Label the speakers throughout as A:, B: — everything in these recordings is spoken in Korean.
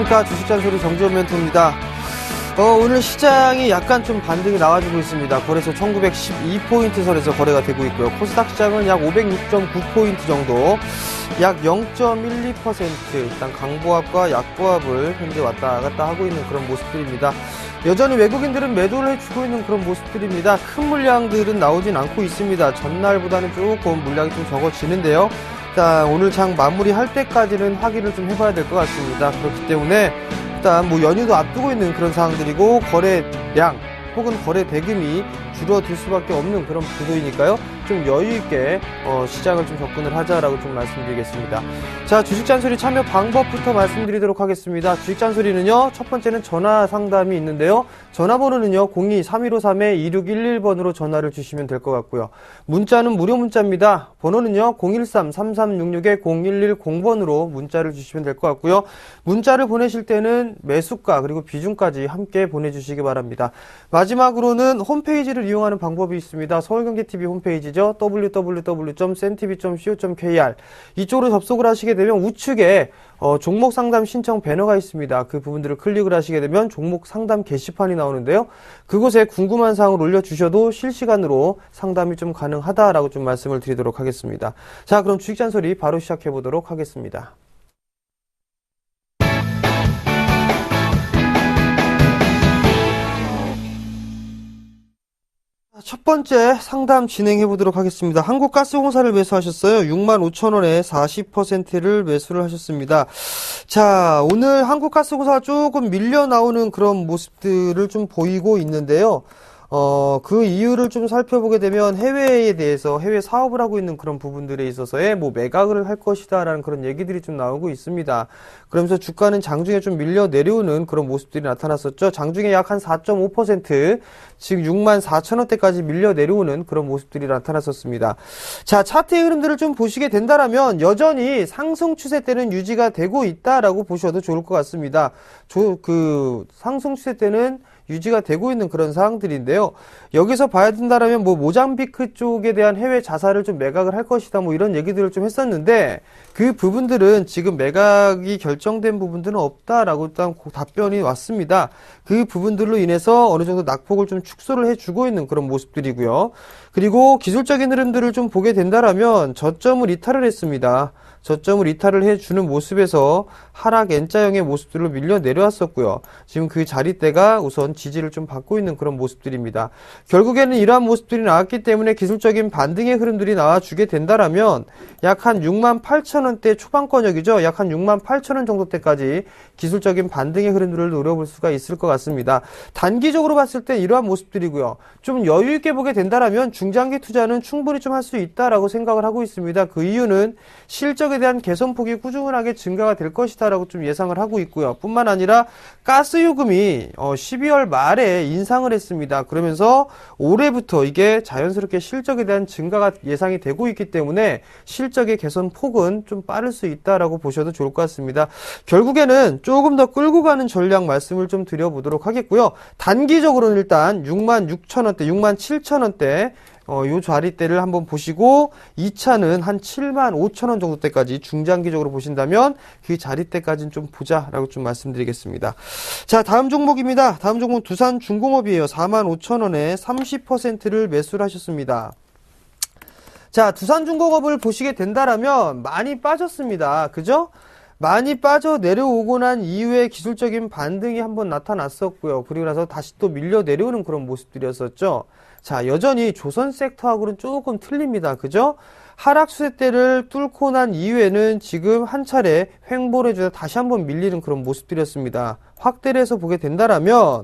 A: 안녕하십니까. 주식잔소리 정지원 멘토입니다. 오늘 시장이 약간 좀 반등이 나와주고 있습니다. 거래소 1912포인트 선에서 거래가 되고 있고요. 코스닥 시장은 약 506.9포인트 정도, 약 0.12%, 일단 강보합과 약보합을 현재 왔다 갔다 하고 있는 그런 모습들입니다. 여전히 외국인들은 매도를 해주고 있는 그런 모습들입니다. 큰 물량들은 나오진 않고 있습니다. 전날보다는 조금 물량이 좀 적어지는데요. 일단 오늘 장 마무리할 때까지는 확인을 좀 해봐야 될 것 같습니다. 그렇기 때문에 일단 연휴도 앞두고 있는 그런 상황들이고, 거래량 혹은 거래 대금이 줄어들 수밖에 없는 그런 구도이니까요. 좀 여유있게 시장을 좀 접근을 하자라고 좀 말씀드리겠습니다. 자, 주식잔소리 참여 방법부터 말씀드리도록 하겠습니다. 주식잔소리는요, 첫 번째는 전화 상담이 있는데요. 전화번호는요 02-3153-2611번으로 전화를 주시면 될 것 같고요. 문자는 무료 문자입니다. 번호는요 013-3366-0110번으로 문자를 주시면 될 것 같고요. 문자를 보내실 때는 매수가 그리고 비중까지 함께 보내주시기 바랍니다. 마지막으로는 홈페이지를 이용하는 방법이 있습니다. 서울경제TV 홈페이지죠. www.sentv.co.kr, 이쪽으로 접속을 하시게 되면 우측에 종목 상담 신청 배너가 있습니다. 그 부분들을 클릭을 하시게 되면 종목 상담 게시판이 나오는데요. 그곳에 궁금한 사항을 올려주셔도 실시간으로 상담이 좀 가능하다라고 좀 말씀을 드리도록 하겠습니다. 자, 그럼 주식잔소리 바로 시작해 보도록 하겠습니다. 첫 번째 상담 진행해 보도록 하겠습니다. 한국가스공사를 매수하셨어요. 65,000원에 40%를 매수를 하셨습니다. 자, 오늘 한국가스공사가 조금 밀려 나오는 그런 모습들을 좀 보이고 있는데요. 그 이유를 좀 살펴보게 되면 해외에 대해서 해외 사업을 하고 있는 그런 부분들에 있어서의 매각을 할 것이다라는 그런 얘기들이 좀 나오고 있습니다. 그러면서 주가는 장중에 좀 밀려 내려오는 그런 모습들이 나타났었죠. 장중에 약 한 4.5%, 즉 64,000원대까지 밀려 내려오는 그런 모습들이 나타났었습니다. 자, 차트의 흐름들을 좀 보시게 된다라면 여전히 상승 추세대는 유지가 되고 있다라고 보셔도 좋을 것 같습니다. 상승 추세대는 유지가 되고 있는 그런 상황들인데요. 여기서 봐야 된다라면 모잠비크 쪽에 대한 해외 자사를 좀 매각을 할 것이다 이런 얘기들을 좀 했었는데, 그 부분들은 지금 매각이 결정된 부분들은 없다라고 일단 답변이 왔습니다. 그 부분들로 인해서 어느 정도 낙폭을 좀 축소를 해주고 있는 그런 모습들이고요. 그리고 기술적인 흐름들을 좀 보게 된다라면 저점을 이탈을 했습니다. 저점을 이탈을 해주는 모습에서 하락 N자형의 모습들로 밀려 내려왔었고요. 지금 그 자리대가 우선 지지를 좀 받고 있는 그런 모습들입니다. 결국에는 이러한 모습들이 나왔기 때문에 기술적인 반등의 흐름들이 나와주게 된다라면 약 한 68,000원대 초반권역이죠. 약 한 68,000원 정도대까지 기술적인 반등의 흐름들을 노려볼 수가 있을 것 같습니다. 단기적으로 봤을 때 이러한 모습들이고요. 좀 여유있게 보게 된다라면 중장기 투자는 충분히 좀 할 수 있다라고 생각을 하고 있습니다. 그 이유는 실적에 대한 개선폭이 꾸준하게 증가가 될 것이다 라고 좀 예상을 하고 있고요. 뿐만 아니라 가스요금이 12월 말에 인상을 했습니다. 그러면서 올해부터 이게 자연스럽게 실적에 대한 증가가 예상이 되고 있기 때문에 실적의 개선폭은 좀 빠를 수 있다라고 보셔도 좋을 것 같습니다. 결국에는 조금 더 끌고 가는 전략 말씀을 좀 드려보도록 하겠고요. 단기적으로는 일단 66,000원대, 67,000원대 요 자리대를 한번 보시고, 2차는 한 75,000원 정도대까지 중장기적으로 보신다면 그 자리대까지는 좀 보자라고 좀 말씀드리겠습니다. 자, 다음 종목입니다. 다음 종목 두산중공업이에요. 45,000원에 30%를 매수를 하셨습니다. 자, 두산중공업을 보시게 된다라면 많이 빠졌습니다. 그죠? 많이 빠져 내려오고 난 이후에 기술적인 반등이 한번 나타났었고요. 그리고 나서 다시 또 밀려 내려오는 그런 모습들이었었죠. 자, 여전히 조선 섹터하고는 조금 틀립니다. 그죠? 하락 추세대를 뚫고 난 이후에는 지금 한 차례 횡보를 해주다 다시 한번 밀리는 그런 모습들이었습니다. 확대를 해서 보게 된다라면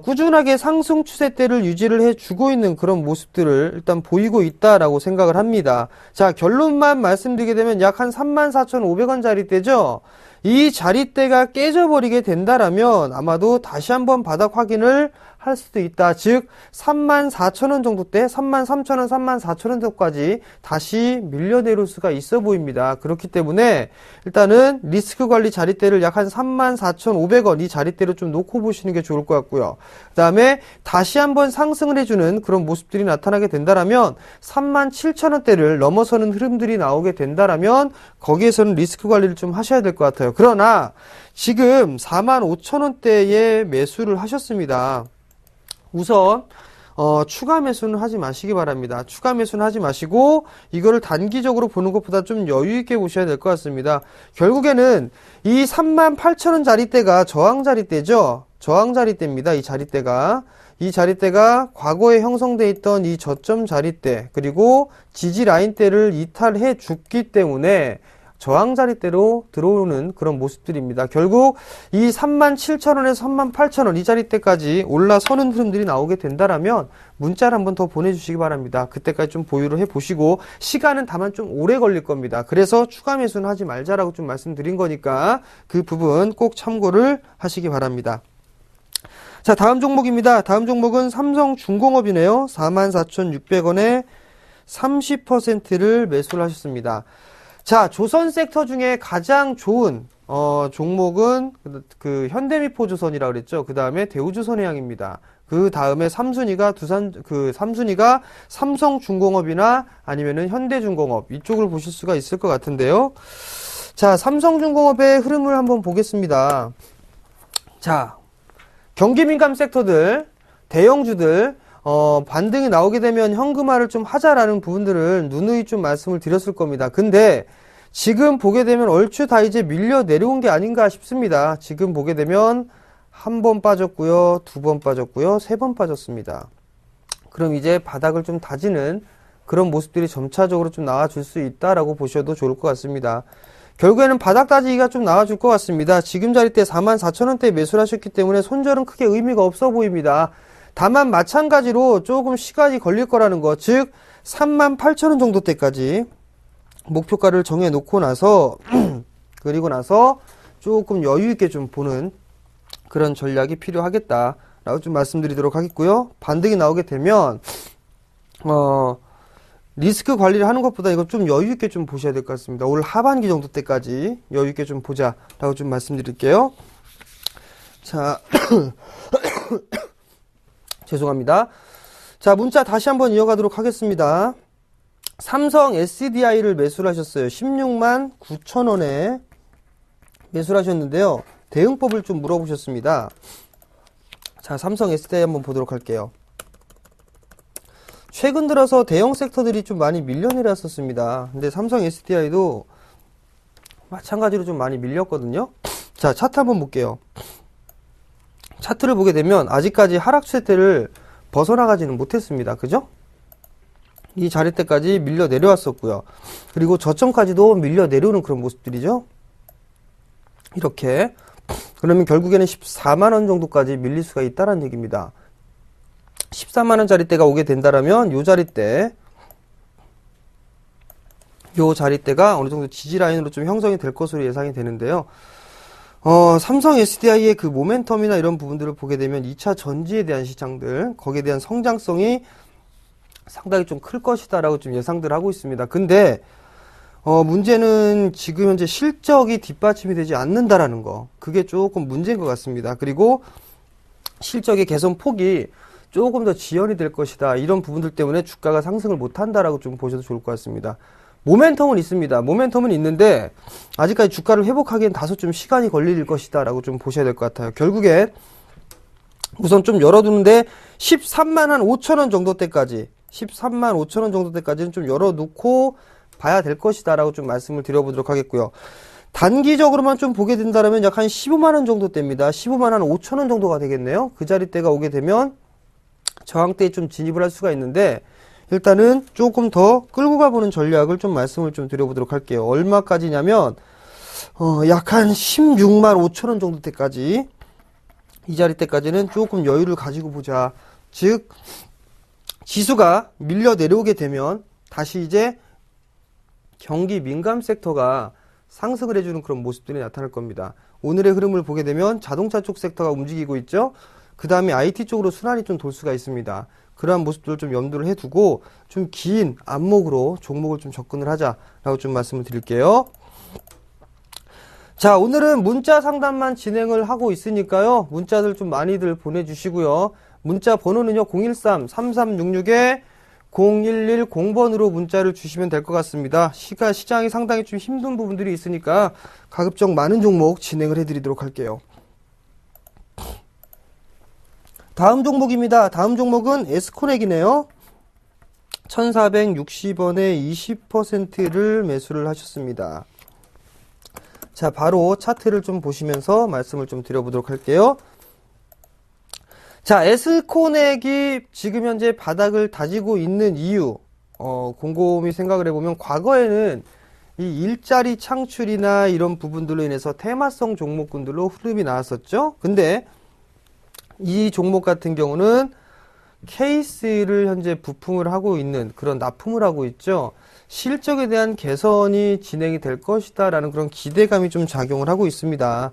A: 꾸준하게 상승 추세대를 유지를 해주고 있는 그런 모습들을 일단 보이고 있다라고 생각을 합니다. 자, 결론만 말씀드리게 되면 약 한 34,500원 자리대죠. 이 자리대가 깨져버리게 된다라면 아마도 다시 한번 바닥 확인을 할 수도 있다. 즉 34,000원 정도대, 33,000원, 34,000원 정도까지 다시 밀려 내려올 수가 있어 보입니다. 그렇기 때문에 일단은 리스크 관리 자리대를 약 한 34,500원 이 자리대로 좀 놓고 보시는 게 좋을 것 같고요. 그 다음에 다시 한번 상승을 해주는 그런 모습들이 나타나게 된다라면 37,000원대를 넘어서는 흐름들이 나오게 된다라면 거기에서는 리스크 관리를 좀 하셔야 될 것 같아요. 그러나 지금 45,000원대에 매수를 하셨습니다. 우선 추가 매수는 하지 마시기 바랍니다. 추가 매수는 하지 마시고 이거를 단기적으로 보는 것보다 좀 여유 있게 보셔야 될 것 같습니다. 결국에는 이 38,000원 자리대가 저항 자리대죠. 저항 자리대입니다. 이 자리대가 과거에 형성돼 있던 이 저점 자리대 그리고 지지 라인대를 이탈해 줬기 때문에 저항 자리대로 들어오는 그런 모습들입니다. 결국 이 37,000원에서 38,000원 이 자리대까지 올라서는 흐름들이 나오게 된다라면 문자를 한번 더 보내주시기 바랍니다. 그때까지 좀 보유를 해보시고 시간은 다만 좀 오래 걸릴 겁니다. 그래서 추가 매수는 하지 말자라고 좀 말씀드린 거니까 그 부분 꼭 참고를 하시기 바랍니다. 자, 다음 종목입니다. 다음 종목은 삼성중공업이네요. 44,600원에 30%를 매수를 하셨습니다. 자, 조선 섹터 중에 가장 좋은 종목은 그 현대미포조선이라고 그랬죠. 그 다음에 대우조선해양입니다. 그 다음에 3순위가 삼성중공업이나 아니면은 현대중공업 이쪽을 보실 수가 있을 것 같은데요. 자, 삼성중공업의 흐름을 한번 보겠습니다. 자, 경기민감 섹터들, 대형주들 반등이 나오게 되면 현금화를 좀 하자라는 부분들을 누누이 좀 말씀을 드렸을 겁니다. 근데 지금 보게 되면 얼추 다 이제 밀려 내려온 게 아닌가 싶습니다. 지금 보게 되면 한 번 빠졌고요, 두 번 빠졌고요, 세 번 빠졌습니다. 그럼 이제 바닥을 좀 다지는 그런 모습들이 점차적으로 좀 나와줄 수 있다라고 보셔도 좋을 것 같습니다. 결국에는 바닥 다지기가 좀 나와줄 것 같습니다. 지금 자리대 44,000원대에 매수를 하셨기 때문에 손절은 크게 의미가 없어 보입니다. 다만 마찬가지로 조금 시간이 걸릴 거라는 거, 즉 38,000원 정도 때까지 목표가를 정해놓고 나서 그리고 나서 조금 여유 있게 좀 보는 그런 전략이 필요하겠다라고 좀 말씀드리도록 하겠고요. 반등이 나오게 되면 리스크 관리를 하는 것보다 이거 좀 여유 있게 좀 보셔야 될 것 같습니다. 올 하반기 정도 때까지 여유 있게 좀 보자라고 좀 말씀드릴게요. 자. 죄송합니다. 자, 문자 다시 한번 이어가도록 하겠습니다. 삼성 SDI를 매수를 하셨어요. 16만 9천원에 매수를 하셨는데요. 대응법을 좀 물어보셨습니다. 자, 삼성 SDI 한번 보도록 할게요. 최근 들어서 대형 섹터들이 좀 많이 밀려내렸었습니다. 근데 삼성 SDI도 마찬가지로 좀 많이 밀렸거든요. 자, 차트 한번 볼게요. 차트를 보게 되면 아직까지 하락 추세대를 벗어나가지는 못했습니다. 그죠? 이 자리대까지 밀려 내려왔었고요. 그리고 저점까지도 밀려 내려오는 그런 모습들이죠. 이렇게. 그러면 결국에는 14만원 정도까지 밀릴 수가 있다는 얘기입니다. 14만원 자리대가 오게 된다라면 요 자리대가 어느 정도 지지 라인으로 좀 형성이 될 것으로 예상이 되는데요. 삼성 SDI의 그 모멘텀이나 이런 부분들을 보게 되면 2차 전지에 대한 시장들, 거기에 대한 성장성이 상당히 좀 클 것이다라고 좀 예상들 하고 있습니다. 근데, 문제는 지금 현재 실적이 뒷받침이 되지 않는다라는 거. 그게 조금 문제인 것 같습니다. 그리고 실적의 개선 폭이 조금 더 지연이 될 것이다. 이런 부분들 때문에 주가가 상승을 못 한다라고 좀 보셔도 좋을 것 같습니다. 모멘텀은 있습니다. 모멘텀은 있는데 아직까지 주가를 회복하기엔 다소 좀 시간이 걸릴 것이다 라고 좀 보셔야 될 것 같아요. 결국에 우선 좀 열어두는데 13만 5천원 정도 때까지 13만 5천원 정도 때까지는 좀 열어놓고 봐야 될 것이다 라고 좀 말씀을 드려보도록 하겠고요. 단기적으로만 좀 보게 된다면 약 한 15만원 정도 대입니다. 15만 5천원 정도가 되겠네요. 그 자리대가 오게 되면 저항대에 좀 진입을 할 수가 있는데 일단은 조금 더 끌고 가보는 전략을 좀 말씀을 좀 드려보도록 할게요. 얼마까지냐면 약 한 16만 5천원 정도 때까지 이 자리대까지는 조금 여유를 가지고 보자. 즉 지수가 밀려 내려오게 되면 다시 이제 경기 민감 섹터가 상승을 해주는 그런 모습들이 나타날 겁니다. 오늘의 흐름을 보게 되면 자동차 쪽 섹터가 움직이고 있죠. 그 다음에 IT 쪽으로 순환이 좀 돌 수가 있습니다. 그러한 모습들을 좀 염두를 해두고 좀 긴 안목으로 종목을 좀 접근을 하자라고 좀 말씀을 드릴게요. 자, 오늘은 문자 상담만 진행을 하고 있으니까요. 문자들 좀 많이들 보내주시고요. 문자 번호는요. 013-3366 0110번으로 문자를 주시면 될 것 같습니다. 시장이 상당히 좀 힘든 부분들이 있으니까 가급적 많은 종목 진행을 해드리도록 할게요. 다음 종목입니다. 다음 종목은 에스코넥이네요. 1460원에 20%를 매수를 하셨습니다. 자, 바로 차트를 좀 보시면서 말씀을 좀 드려보도록 할게요. 자, 에스코넥이 지금 현재 바닥을 다지고 있는 이유, 곰곰이 생각을 해보면 과거에는 이 일자리 창출이나 이런 부분들로 인해서 테마성 종목군들로 흐름이 나왔었죠. 근데 이 종목 같은 경우는 케이스를 현재 부품을 하고 있는 그런 납품을 하고 있죠. 실적에 대한 개선이 진행이 될 것이다 라는 그런 기대감이 좀 작용을 하고 있습니다.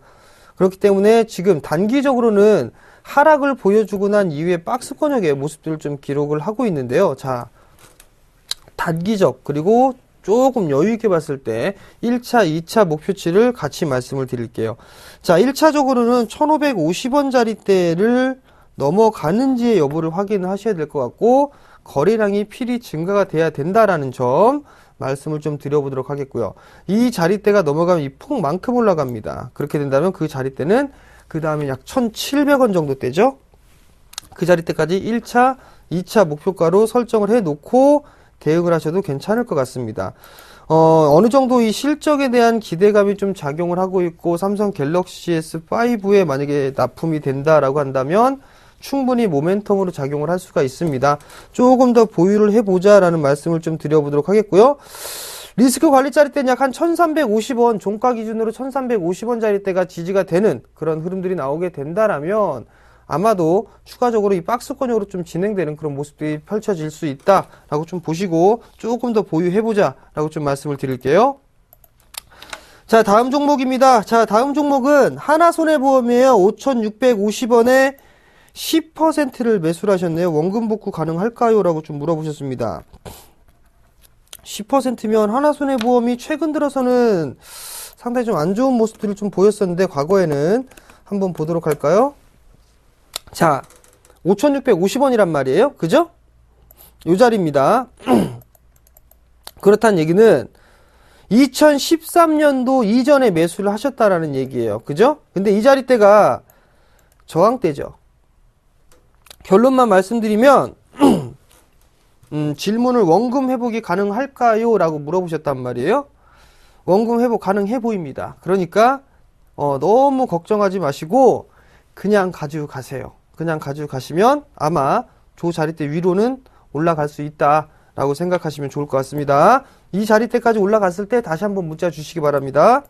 A: 그렇기 때문에 지금 단기적으로는 하락을 보여주고 난 이후에 박스권역의 모습들을 좀 기록을 하고 있는데요. 자, 단기적 그리고 조금 여유있게 봤을 때 1차, 2차 목표치를 같이 말씀을 드릴게요. 자, 1차적으로는 1550원짜리대를 넘어가는지의 여부를 확인을 하셔야 될 것 같고, 거래량이 필히 증가가 돼야 된다라는 점 말씀을 좀 드려보도록 하겠고요. 이 자리대가 넘어가면 이 폭만큼 올라갑니다. 그렇게 된다면 그 자리대는 그 다음에 약 1700원 정도 되죠. 그 자리대까지 1차, 2차 목표가로 설정을 해 놓고 대응을 하셔도 괜찮을 것 같습니다. 어느 정도 이 실적에 대한 기대감이 좀 작용을 하고 있고, 삼성 갤럭시 S5에 만약에 납품이 된다라고 한다면 충분히 모멘텀으로 작용을 할 수가 있습니다. 조금 더 보유를 해보자라는 말씀을 좀 드려보도록 하겠고요. 리스크 관리 자리대는 약 한 1350원, 종가 기준으로 1350원짜리대가 지지가 되는 그런 흐름들이 나오게 된다라면 아마도 추가적으로 이 박스권으로 좀 진행되는 그런 모습들이 펼쳐질 수 있다라고 좀 보시고 조금 더 보유해보자라고 좀 말씀을 드릴게요. 자, 다음 종목입니다. 자, 다음 종목은 하나손해보험이에요. 5650원에 10%를 매수를 하셨네요. 원금 복구 가능할까요? 라고 좀 물어보셨습니다. 10%면 하나손해보험이 최근 들어서는 상당히 좀 안 좋은 모습들을 좀 보였었는데, 과거에는 한번 보도록 할까요? 자, 5650원이란 말이에요. 그죠? 요 자리입니다. 그렇다는 얘기는 2013년도 이전에 매수를 하셨다라는 얘기예요. 그죠? 근데 이 자리대가 저항대죠. 결론만 말씀드리면 질문을 원금 회복이 가능할까요? 라고 물어보셨단 말이에요. 원금 회복 가능해 보입니다. 그러니까 너무 걱정하지 마시고 그냥 가지고 가세요. 그냥 가지고 가시면 아마 조 자리대 위로는 올라갈 수 있다라고 생각하시면 좋을 것 같습니다. 이 자리대까지 올라갔을 때 다시 한번 문자 주시기 바랍니다.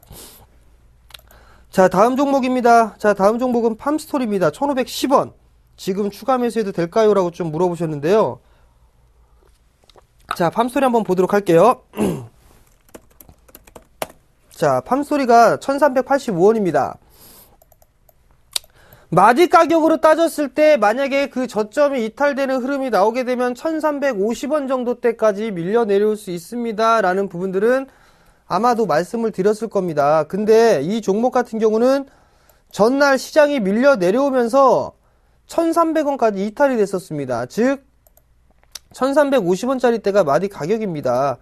A: 자, 다음 종목입니다. 자, 다음 종목은 팜스토리입니다. 1510원. 지금 추가 매수해도 될까요? 라고 좀 물어보셨는데요. 자, 팜스토리 한번 보도록 할게요. 자, 팜스토리가 1385원입니다. 마디 가격으로 따졌을 때 만약에 그 저점이 이탈되는 흐름이 나오게 되면 1350원 정도 때까지 밀려 내려올 수 있습니다 라는 부분들은 아마도 말씀을 드렸을 겁니다. 근데 이 종목 같은 경우는 전날 시장이 밀려 내려오면서 1300원까지 이탈이 됐었습니다. 즉 1350원짜리 대가 마디 가격입니다.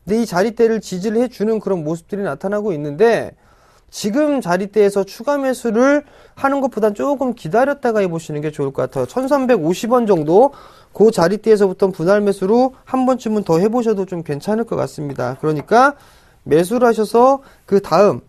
A: 근데 이 자리대를 지지를 해주는 그런 모습들이 나타나고 있는데, 지금 자리대에서 추가 매수를 하는 것보단 조금 기다렸다가 해보시는 게 좋을 것 같아요. 1350원 정도 그 자리대에서부터 분할 매수로 한 번쯤은 더 해보셔도 좀 괜찮을 것 같습니다. 그러니까 매수를 하셔서 그 다음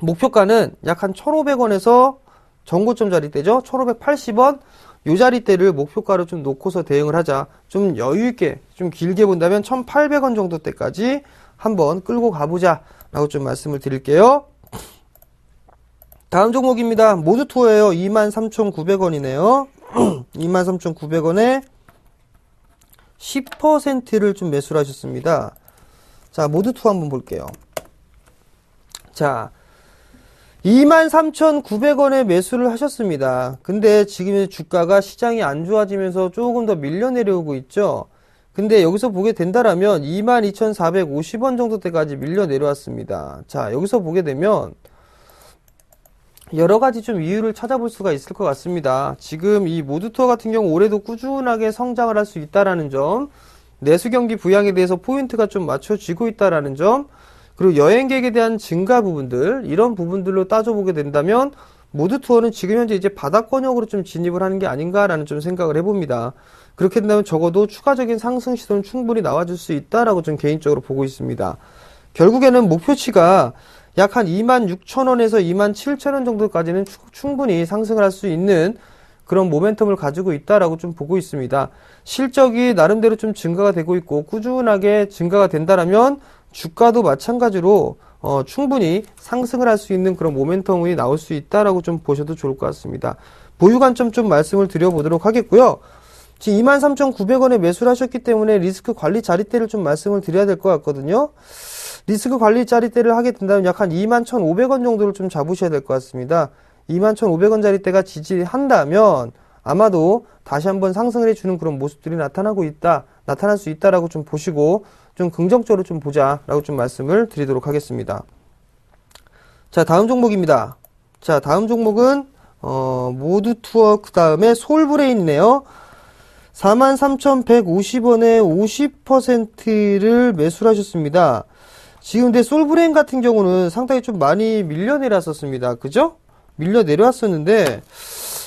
A: 목표가는 약 한 1500원에서 전고점 자리대죠. 1580원 요 자리대를 목표가로 좀 놓고서 대응을 하자. 좀 여유있게 좀 길게 본다면 1800원 정도 때까지 한번 끌고 가보자 라고 좀 말씀을 드릴게요. 다음 종목입니다. 모두투어예요. 23,900원이네요. 23,900원에 10%를 좀 매수를 하셨습니다. 자, 모두투어 한번 볼게요. 자, 23,900원에 매수를 하셨습니다. 근데 지금 주가가 시장이 안 좋아지면서 조금 더 밀려 내려오고 있죠. 근데 여기서 보게 된다라면 22,450원 정도 때까지 밀려 내려왔습니다. 자, 여기서 보게 되면 여러 가지 좀 이유를 찾아볼 수가 있을 것 같습니다. 지금 이 모두투어 같은 경우 올해도 꾸준하게 성장을 할 수 있다라는 점, 내수 경기 부양에 대해서 포인트가 좀 맞춰지고 있다라는 점, 그리고 여행객에 대한 증가 부분들, 이런 부분들로 따져보게 된다면 모두 투어는 지금 현재 이제 바닥권역으로 좀 진입을 하는 게 아닌가라는 좀 생각을 해봅니다. 그렇게 된다면 적어도 추가적인 상승 시도는 충분히 나와줄 수 있다라고 좀 개인적으로 보고 있습니다. 결국에는 목표치가 약 한 26,000원에서 27,000원 정도까지는 충분히 상승을 할 수 있는 그런 모멘텀을 가지고 있다라고 좀 보고 있습니다. 실적이 나름대로 좀 증가가 되고 있고 꾸준하게 증가가 된다라면 주가도 마찬가지로 충분히 상승을 할 수 있는 그런 모멘텀이 나올 수 있다라고 좀 보셔도 좋을 것 같습니다. 보유 관점 좀 말씀을 드려보도록 하겠고요. 지금 23,900원에 매수를 하셨기 때문에 리스크 관리 자리대를 좀 말씀을 드려야 될 것 같거든요. 리스크 관리 자리대를 하게 된다면 약 한 21,500원 정도를 좀 잡으셔야 될 것 같습니다. 21,500원 자리대가 지지한다면 아마도 다시 한번 상승을 해주는 그런 모습들이 나타날 수 있다라고 좀 보시고 좀 긍정적으로 좀 보자라고 좀 말씀을 드리도록 하겠습니다. 자, 다음 종목입니다. 자, 다음 종목은 모두 투어 그 다음에 솔브레인이네요. 43,150원에 50%를 매수를 하셨습니다. 지금 근데 솔브레인 같은 경우는 상당히 좀 많이 밀려 내렸었습니다. 그죠? 밀려 내려왔었는데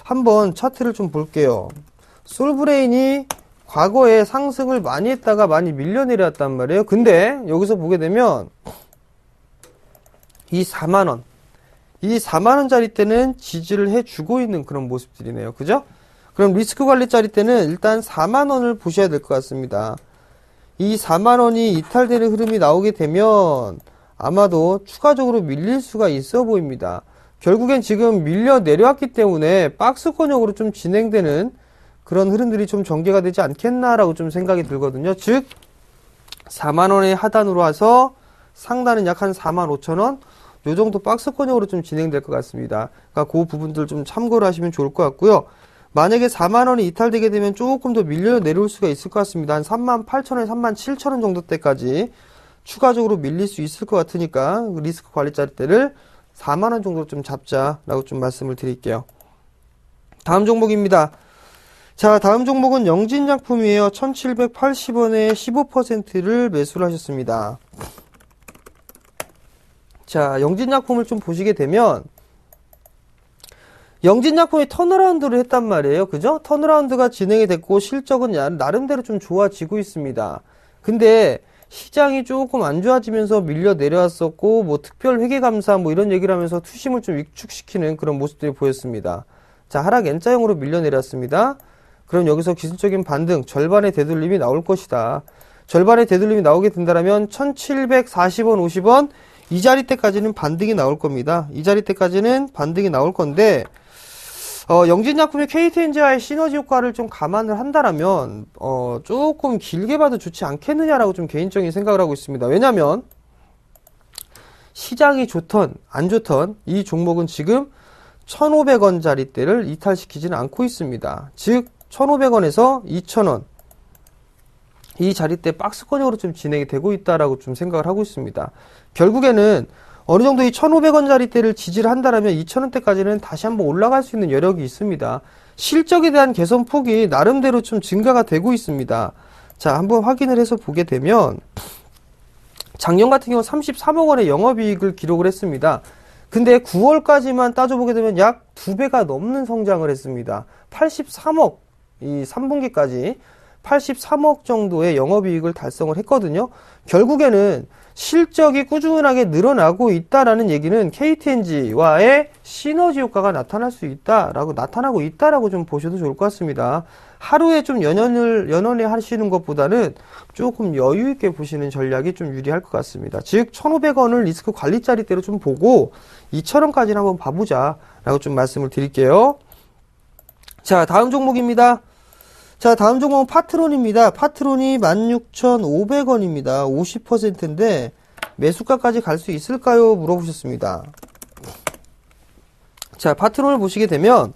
A: 한번 차트를 좀 볼게요. 솔브레인이 과거에 상승을 많이 했다가 많이 밀려 내려왔단 말이에요. 근데 여기서 보게 되면 이 4만원짜리 때는 지지를 해주고 있는 그런 모습들이네요. 그죠? 그럼 리스크 관리짜리 때는 일단 4만원을 보셔야 될 것 같습니다. 이 4만원이 이탈되는 흐름이 나오게 되면 아마도 추가적으로 밀릴 수가 있어 보입니다. 결국엔 지금 밀려 내려왔기 때문에 박스권역으로 좀 진행되는 그런 흐름들이 좀 전개가 되지 않겠나라고 좀 생각이 들거든요. 즉 4만원의 하단으로 와서 상단은 약 한 45,000원 요 정도 박스권역으로 좀 진행될 것 같습니다. 그러니까 그 부분들 좀 참고를 하시면 좋을 것 같고요. 만약에 4만원이 이탈되게 되면 조금 더 밀려 내려올 수가 있을 것 같습니다. 한 38,000원, 37,000원 정도 때까지 추가적으로 밀릴 수 있을 것 같으니까 리스크 관리자리대를 4만원 정도 좀 잡자라고 좀 말씀을 드릴게요. 다음 종목입니다. 자, 다음 종목은 영진약품이에요. 1780원에 15%를 매수를 하셨습니다. 자, 영진약품을 좀 보시게 되면 영진약품이 턴어라운드를 했단 말이에요. 그죠? 턴어라운드가 진행이 됐고 실적은 나름대로 좀 좋아지고 있습니다. 근데 시장이 조금 안 좋아지면서 밀려 내려왔었고 뭐 특별 회계감사 뭐 이런 얘기를 하면서 투심을 좀 위축시키는 그런 모습들이 보였습니다. 자, 하락 N자형으로 밀려 내렸습니다. 그럼 여기서 기술적인 반등, 절반의 되돌림이 나올 것이다. 절반의 되돌림이 나오게 된다면 1740원, 50원 이 자리대까지는 반등이 나올 겁니다. 이 자리대까지는 반등이 나올 건데 영진약품이 KTNG와의 시너지 효과를 좀 감안을 한다라면 조금 길게 봐도 좋지 않겠느냐라고 좀 개인적인 생각을 하고 있습니다. 왜냐면 시장이 좋던 안 좋던 이 종목은 지금 1,500원짜리대를 이탈시키지는 않고 있습니다. 즉 1,500원에서 2,000원 이 자리대 박스권역으로 좀 진행이 되고 있다라고 좀 생각을 하고 있습니다. 결국에는 어느 정도 이 1,500원짜리대를 지지를 한다라면 2,000원대까지는 다시 한번 올라갈 수 있는 여력이 있습니다. 실적에 대한 개선 폭이 나름대로 좀 증가가 되고 있습니다. 자, 한번 확인을 해서 보게 되면 작년 같은 경우 33억 원의 영업이익을 기록을 했습니다. 근데 9월까지만 따져보게 되면 약 2배가 넘는 성장을 했습니다. 83억, 이 3분기까지 83억 정도의 영업이익을 달성을 했거든요. 결국에는 실적이 꾸준하게 늘어나고 있다라는 얘기는 KTNG와의 시너지 효과가 나타나고 있다라고 좀 보셔도 좋을 것 같습니다. 하루에 좀 연연해 하시는 것보다는 조금 여유 있게 보시는 전략이 좀 유리할 것 같습니다. 즉 1,500원을 리스크 관리자리대로 좀 보고 2,000원까지는 한번 봐보자라고 좀 말씀을 드릴게요. 자, 다음 종목입니다. 자, 다음 종목은 파트론입니다. 파트론이 16,500원입니다. 50%인데 매수가까지 갈 수 있을까요? 물어보셨습니다. 자, 파트론을 보시게 되면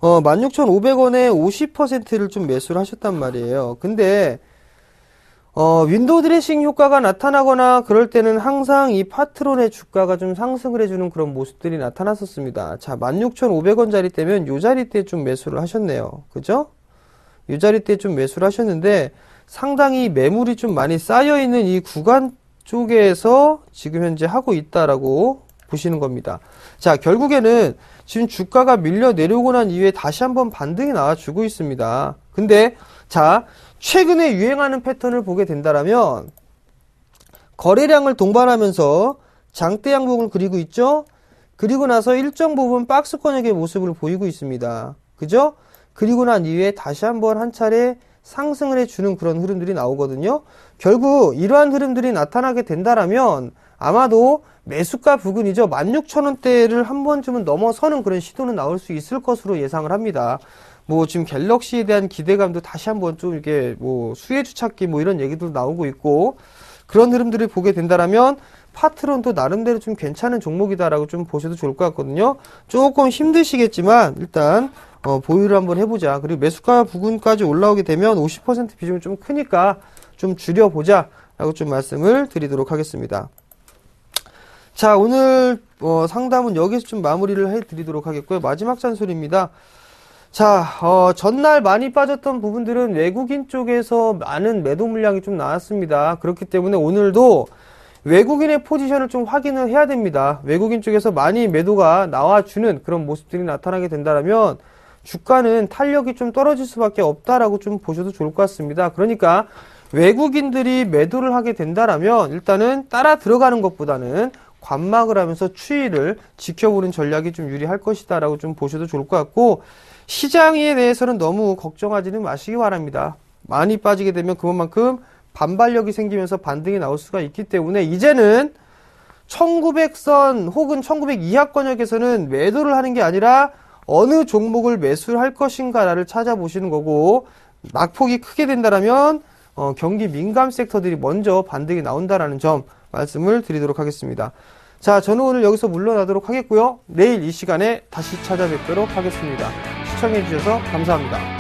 A: 16,500원에 50%를 좀 매수를 하셨단 말이에요. 근데 윈도우 드레싱 효과가 나타나거나 그럴 때는 항상 이 파트론의 주가가 좀 상승을 해주는 그런 모습들이 나타났었습니다. 자, 16,500원짜리 때면 요 자리 때 좀 매수를 하셨네요. 그죠? 이 자리 때 좀 매수를 하셨는데 상당히 매물이 좀 많이 쌓여 있는 이 구간 쪽에서 지금 현재 하고 있다라고 보시는 겁니다. 자, 결국에는 지금 주가가 밀려 내려오고 난 이후에 다시 한번 반등이 나와주고 있습니다. 근데 자, 최근에 유행하는 패턴을 보게 된다라면 거래량을 동반하면서 장대 양봉을 그리고 있죠? 그리고 나서 일정 부분 박스권역의 모습을 보이고 있습니다. 그죠? 그리고 난 이후에 다시 한번 한 차례 상승을 해주는 그런 흐름들이 나오거든요. 결국 이러한 흐름들이 나타나게 된다라면 아마도 매수가 부근이죠. 16,000원대를 한 번쯤은 넘어서는 그런 시도는 나올 수 있을 것으로 예상을 합니다. 뭐 지금 갤럭시에 대한 기대감도 다시 한번 좀 이렇게 뭐 수혜주 찾기 뭐 이런 얘기도 나오고 있고, 그런 흐름들을 보게 된다라면 파트론도 나름대로 좀 괜찮은 종목이다라고 좀 보셔도 좋을 것 같거든요. 조금 힘드시겠지만 일단 보유를 한번 해보자. 그리고 매수가 부근까지 올라오게 되면 50% 비중이 좀 크니까 좀 줄여보자 라고 좀 말씀을 드리도록 하겠습니다. 자, 오늘 상담은 여기서 좀 마무리를 해드리도록 하겠고요. 마지막 잔소리입니다. 자, 전날 많이 빠졌던 부분들은 외국인 쪽에서 많은 매도 물량이 좀 나왔습니다. 그렇기 때문에 오늘도 외국인의 포지션을 좀 확인을 해야 됩니다. 외국인 쪽에서 많이 매도가 나와주는 그런 모습들이 나타나게 된다면 주가는 탄력이 좀 떨어질 수밖에 없다라고 좀 보셔도 좋을 것 같습니다. 그러니까 외국인들이 매도를 하게 된다면 일단은 따라 들어가는 것보다는 관망을 하면서 추이를 지켜보는 전략이 좀 유리할 것이다라고 좀 보셔도 좋을 것 같고, 시장에 대해서는 너무 걱정하지는 마시기 바랍니다. 많이 빠지게 되면 그만큼 반발력이 생기면서 반등이 나올 수가 있기 때문에 이제는 1900선 혹은 1900 이하권역에서는 매도를 하는 게 아니라 어느 종목을 매수를 할 것인가를 찾아보시는 거고, 낙폭이 크게 된다면 경기 민감 섹터들이 먼저 반등이 나온다라는 점 말씀을 드리도록 하겠습니다. 자, 저는 오늘 여기서 물러나도록 하겠고요. 내일 이 시간에 다시 찾아뵙도록 하겠습니다. 시청해 주셔서 감사합니다.